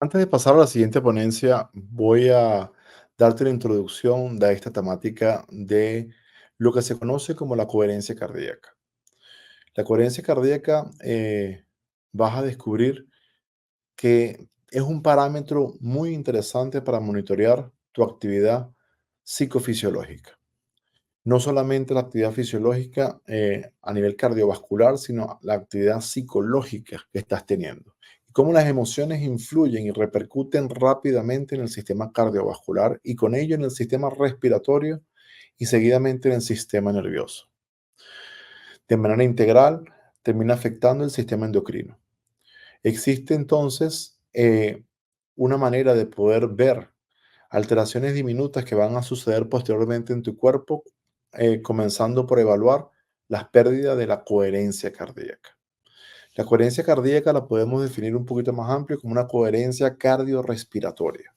Antes de pasar a la siguiente ponencia, voy a darte una introducción de esta temática de lo que se conoce como la coherencia cardíaca. La coherencia cardíaca, vas a descubrir que es un parámetro muy interesante para monitorear tu actividad psicofisiológica. No solamente la actividad fisiológica a nivel cardiovascular, sino la actividad psicológica que estás teniendo. Y cómo las emociones influyen y repercuten rápidamente en el sistema cardiovascular y con ello en el sistema respiratorio y seguidamente en el sistema nervioso. De manera integral, termina afectando el sistema endocrino. Existe entonces una manera de poder ver alteraciones diminutas que van a suceder posteriormente en tu cuerpo, comenzando por evaluar las pérdidas de la coherencia cardíaca. La coherencia cardíaca la podemos definir un poquito más amplio como una coherencia cardiorrespiratoria.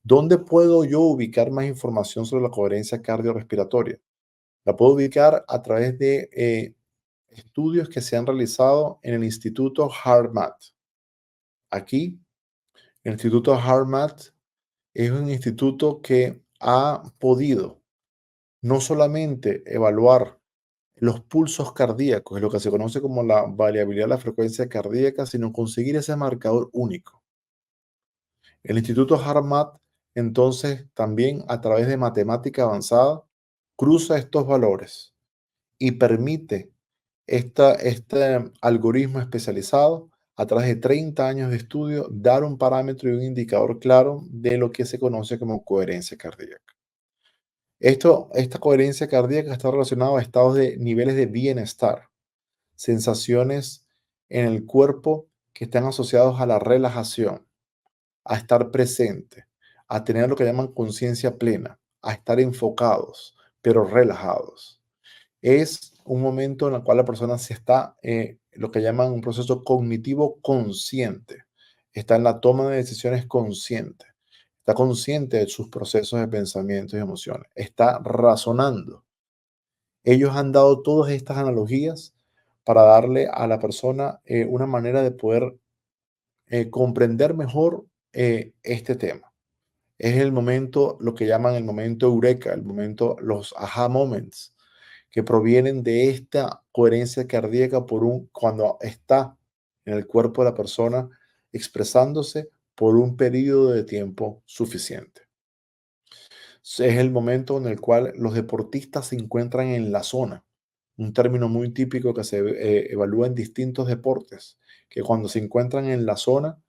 ¿Dónde puedo yo ubicar más información sobre la coherencia cardiorrespiratoria? La puedo ubicar a través de estudios que se han realizado en el Instituto HeartMath. Aquí, el Instituto HeartMath es un instituto que ha podido no solamente evaluar los pulsos cardíacos, lo que se conoce como la variabilidad de la frecuencia cardíaca, sino conseguir ese marcador único. El Instituto HeartMath, entonces, también a través de matemática avanzada, cruza estos valores y permite este algoritmo especializado, a través de 30 años de estudio, dar un parámetro y un indicador claro de lo que se conoce como coherencia cardíaca. Esta coherencia cardíaca está relacionada a estados de niveles de bienestar, sensaciones en el cuerpo que están asociados a la relajación, a estar presente, a tener lo que llaman conciencia plena, a estar enfocados, pero relajados. Es un momento en el cual la persona se está, lo que llaman un proceso cognitivo consciente. Está en la toma de decisiones consciente. Está consciente de sus procesos de pensamientos y emociones. Está razonando. Ellos han dado todas estas analogías para darle a la persona una manera de poder comprender mejor este tema. Es el momento, lo que llaman el momento eureka, el momento, los aha moments, que provienen de esta coherencia cardíaca cuando está en el cuerpo de la persona expresándose por un periodo de tiempo suficiente. Es el momento en el cual los deportistas se encuentran en la zona, un término muy típico que se evalúa en distintos deportes, que cuando se encuentran en la zona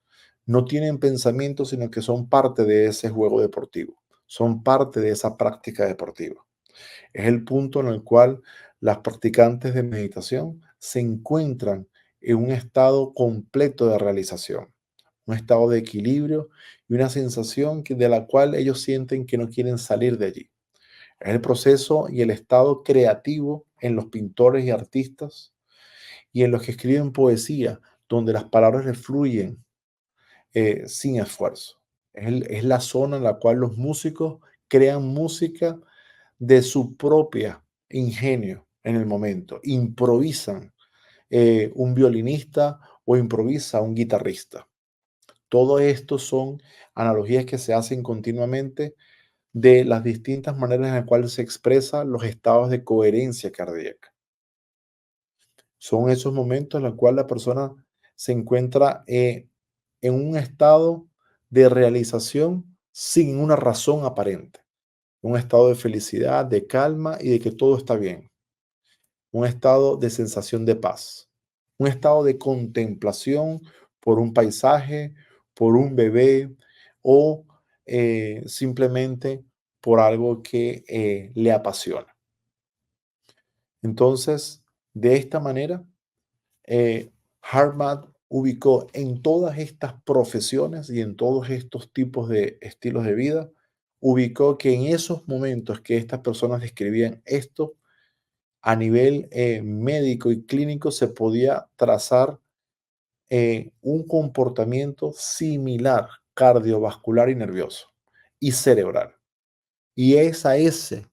no tienen pensamiento, sino que son parte de ese juego deportivo, son parte de esa práctica deportiva. Es el punto en el cual las practicantes de meditación se encuentran en un estado completo de realización, un estado de equilibrio y una sensación de la cual ellos sienten que no quieren salir de allí. Es el proceso y el estado creativo en los pintores y artistas y en los que escriben poesía, donde las palabras le fluyen sin esfuerzo. Es la zona en la cual los músicos crean música de su propia ingenio en el momento. Improvisan un violinista o improvisa un guitarrista. Todo esto son analogías que se hacen continuamente de las distintas maneras en las cuales se expresan los estados de coherencia cardíaca. Son esos momentos en los cuales la persona se encuentra en un estado de realización sin una razón aparente, un estado de felicidad, de calma y de que todo está bien, un estado de sensación de paz, un estado de contemplación por un paisaje, por un bebé o simplemente por algo que le apasiona. Entonces, de esta manera, Harvard ubicó en todas estas profesiones y en todos estos tipos de estilos de vida, ubicó que en esos momentos que estas personas describían esto, a nivel médico y clínico se podía trazar un comportamiento similar cardiovascular y nervioso y cerebral. Y es a ese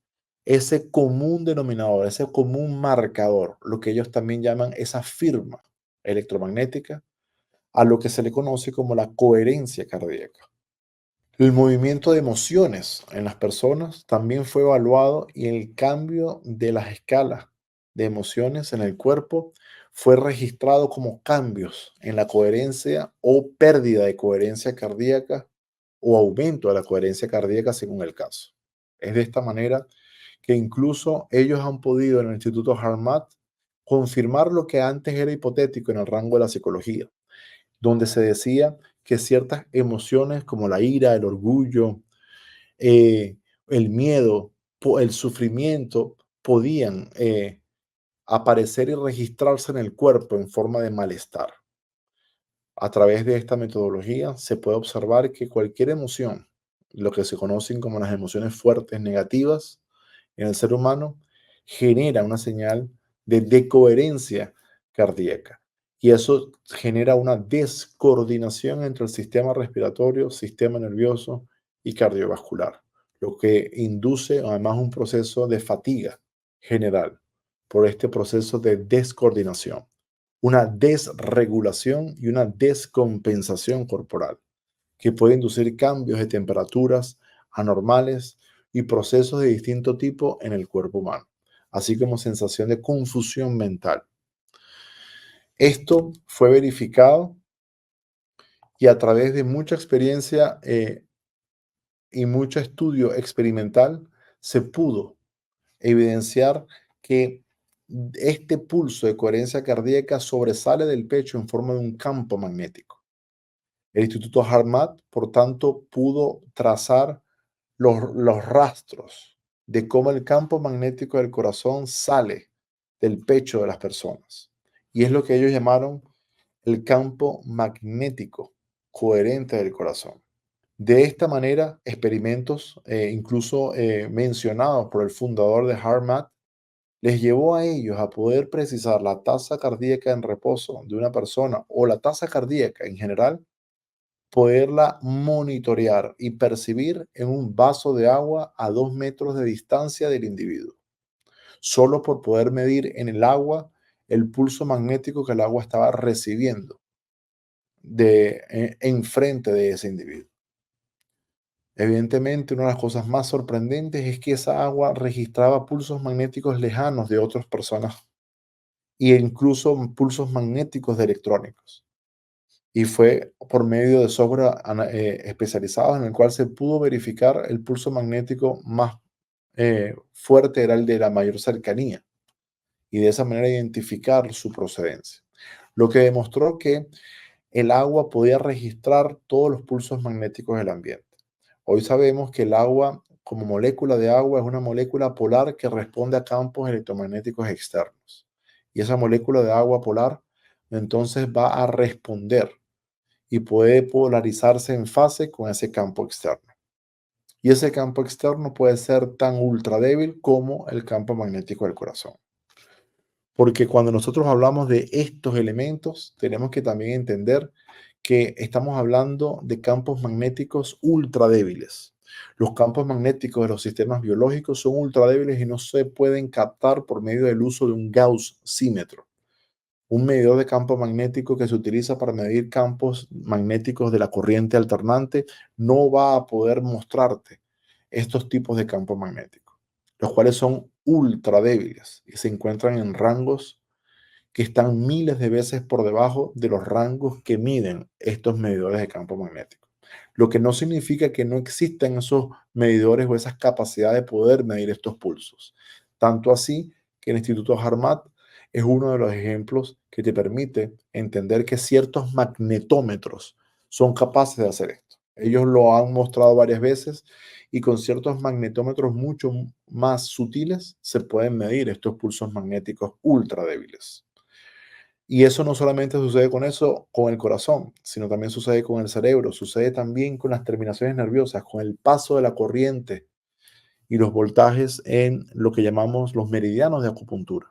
común denominador, ese común marcador, lo que ellos también llaman esa firma electromagnética, a lo que se le conoce como la coherencia cardíaca. El movimiento de emociones en las personas también fue evaluado y el cambio de las escalas de emociones en el cuerpo fue registrado como cambios en la coherencia o pérdida de coherencia cardíaca o aumento de la coherencia cardíaca según el caso. Es de esta manera que incluso ellos han podido en el Instituto HeartMath confirmar lo que antes era hipotético en el rango de la psicología, donde se decía que ciertas emociones como la ira, el orgullo, eh, el miedo, el sufrimiento, podían aparecer y registrarse en el cuerpo en forma de malestar. A través de esta metodología se puede observar que cualquier emoción, lo que se conocen como las emociones fuertes negativas en el ser humano, genera una señal de decoherencia cardíaca. Y eso genera una descoordinación entre el sistema respiratorio, sistema nervioso y cardiovascular, lo que induce además un proceso de fatiga general por este proceso de descoordinación, una desregulación y una descompensación corporal que puede inducir cambios de temperaturas anormales y procesos de distinto tipo en el cuerpo humano, así como sensación de confusión mental. Esto fue verificado y a través de mucha experiencia y mucho estudio experimental se pudo evidenciar que este pulso de coherencia cardíaca sobresale del pecho en forma de un campo magnético. El Instituto HeartMath, por tanto, pudo trazar los rastros de cómo el campo magnético del corazón sale del pecho de las personas. Y es lo que ellos llamaron el campo magnético coherente del corazón. De esta manera, experimentos, incluso mencionados por el fundador de HeartMath, les llevó a ellos a poder precisar la tasa cardíaca en reposo de una persona o la tasa cardíaca en general, poderla monitorear y percibir en un vaso de agua a 2 metros de distancia del individuo, solo por poder medir en el agua el pulso magnético que el agua estaba recibiendo enfrente de ese individuo. Evidentemente, una de las cosas más sorprendentes es que esa agua registraba pulsos magnéticos lejanos de otras personas e incluso pulsos magnéticos de electrónicos. Y fue por medio de software especializados en el cual se pudo verificar el pulso magnético más fuerte, era el de la mayor cercanía, y de esa manera identificar su procedencia. Lo que demostró que el agua podía registrar todos los pulsos magnéticos del ambiente. Hoy sabemos que el agua, como molécula de agua, es una molécula polar que responde a campos electromagnéticos externos. Y esa molécula de agua polar entonces va a responder y puede polarizarse en fase con ese campo externo. Y ese campo externo puede ser tan ultra débil como el campo magnético del corazón. Porque cuando nosotros hablamos de estos elementos, tenemos que también entender que estamos hablando de campos magnéticos ultra débiles. Los campos magnéticos de los sistemas biológicos son ultra débiles y no se pueden captar por medio del uso de un Gauss-símetro, un medidor de campo magnético que se utiliza para medir campos magnéticos de la corriente alternante. No va a poder mostrarte estos tipos de campos magnéticos, los cuales son ultra débiles y se encuentran en rangos que están miles de veces por debajo de los rangos que miden estos medidores de campo magnético. Lo que no significa que no existan esos medidores o esas capacidades de poder medir estos pulsos. Tanto así que el Instituto HeartMath es uno de los ejemplos que te permite entender que ciertos magnetómetros son capaces de hacer esto. Ellos lo han mostrado varias veces y con ciertos magnetómetros mucho más sutiles se pueden medir estos pulsos magnéticos ultra débiles. Y eso no solamente sucede con eso, con el corazón, sino también sucede con el cerebro, sucede también con las terminaciones nerviosas, con el paso de la corriente y los voltajes en lo que llamamos los meridianos de acupuntura.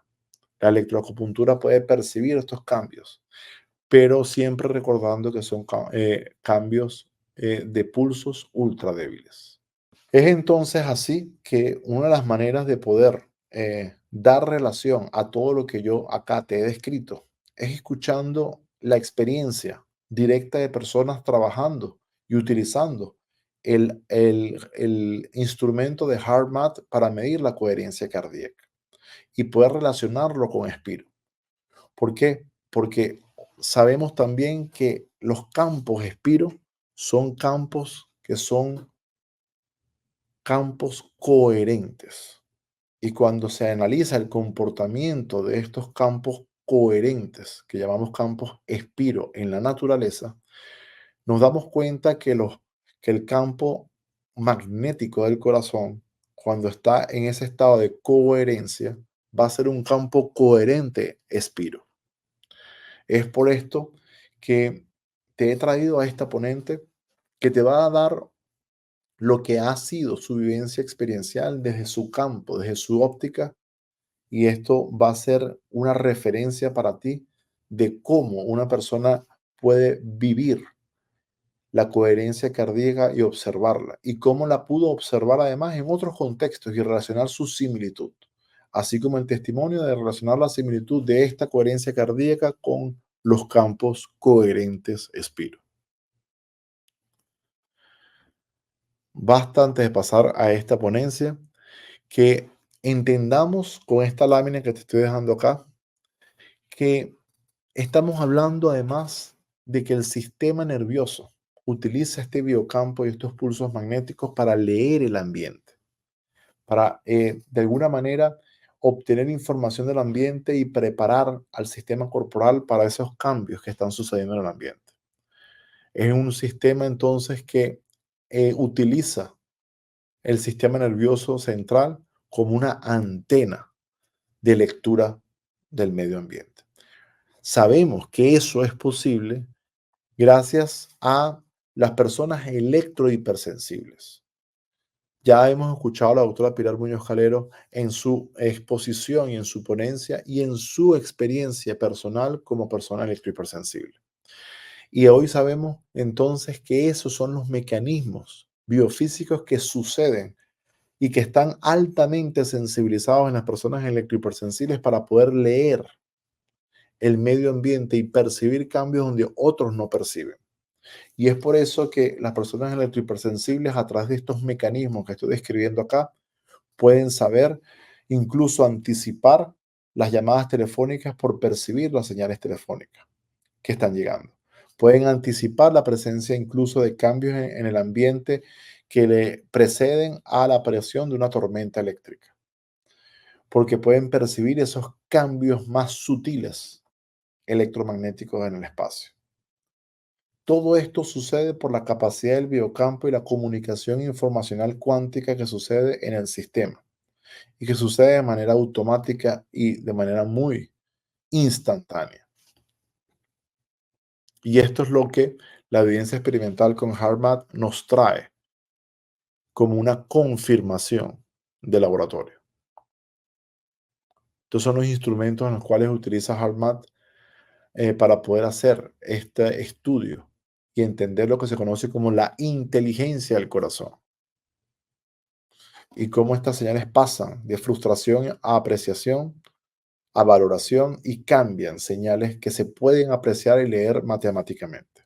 La electroacupuntura puede percibir estos cambios, pero siempre recordando que son cambios de pulsos ultra débiles. Es entonces así que una de las maneras de poder dar relación a todo lo que yo acá te he descrito es escuchando la experiencia directa de personas trabajando y utilizando el instrumento de HeartMath para medir la coherencia cardíaca y poder relacionarlo con Spiro. ¿Por qué? Porque sabemos también que los campos Spiro son campos que son campos coherentes. Y cuando se analiza el comportamiento de estos campos coherentes, que llamamos campos Spiro en la naturaleza, nos damos cuenta que el campo magnético del corazón, cuando está en ese estado de coherencia, va a ser un campo coherente Spiro. Es por esto que te he traído a esta ponente que te va a dar lo que ha sido su vivencia experiencial desde su campo, desde su óptica, y esto va a ser una referencia para ti de cómo una persona puede vivir la coherencia cardíaca y observarla, y cómo la pudo observar además en otros contextos y relacionar su similitud, así como el testimonio de relacionar la similitud de esta coherencia cardíaca con los campos coherentes Spiro. Basta antes de pasar a esta ponencia que entendamos con esta lámina que te estoy dejando acá que estamos hablando además de que el sistema nervioso utiliza este biocampo y estos pulsos magnéticos para leer el ambiente, para de alguna manera obtener información del ambiente y preparar al sistema corporal para esos cambios que están sucediendo en el ambiente. Es un sistema entonces que utiliza el sistema nervioso central como una antena de lectura del medio ambiente. Sabemos que eso es posible gracias a las personas electrohipersensibles. Ya hemos escuchado a la doctora Pilar Muñoz Calero en su exposición y en su ponencia y en su experiencia personal como persona electrohipersensible. Y hoy sabemos entonces que esos son los mecanismos biofísicos que suceden y que están altamente sensibilizados en las personas electrohipersensibles para poder leer el medio ambiente y percibir cambios donde otros no perciben. Y es por eso que las personas electrohipersensibles, a través de estos mecanismos que estoy describiendo acá, pueden saber, incluso anticipar las llamadas telefónicas por percibir las señales telefónicas que están llegando. Pueden anticipar la presencia incluso de cambios en el ambiente que le preceden a la aparición de una tormenta eléctrica, porque pueden percibir esos cambios más sutiles electromagnéticos en el espacio. Todo esto sucede por la capacidad del biocampo y la comunicación informacional cuántica que sucede en el sistema y que sucede de manera automática y de manera muy instantánea. Y esto es lo que la evidencia experimental con HeartMath nos trae como una confirmación de laboratorio. Estos son los instrumentos en los cuales utiliza HeartMath para poder hacer este estudio y entender lo que se conoce como la inteligencia del corazón y cómo estas señales pasan de frustración a apreciación, a valoración y cambian señales que se pueden apreciar y leer matemáticamente.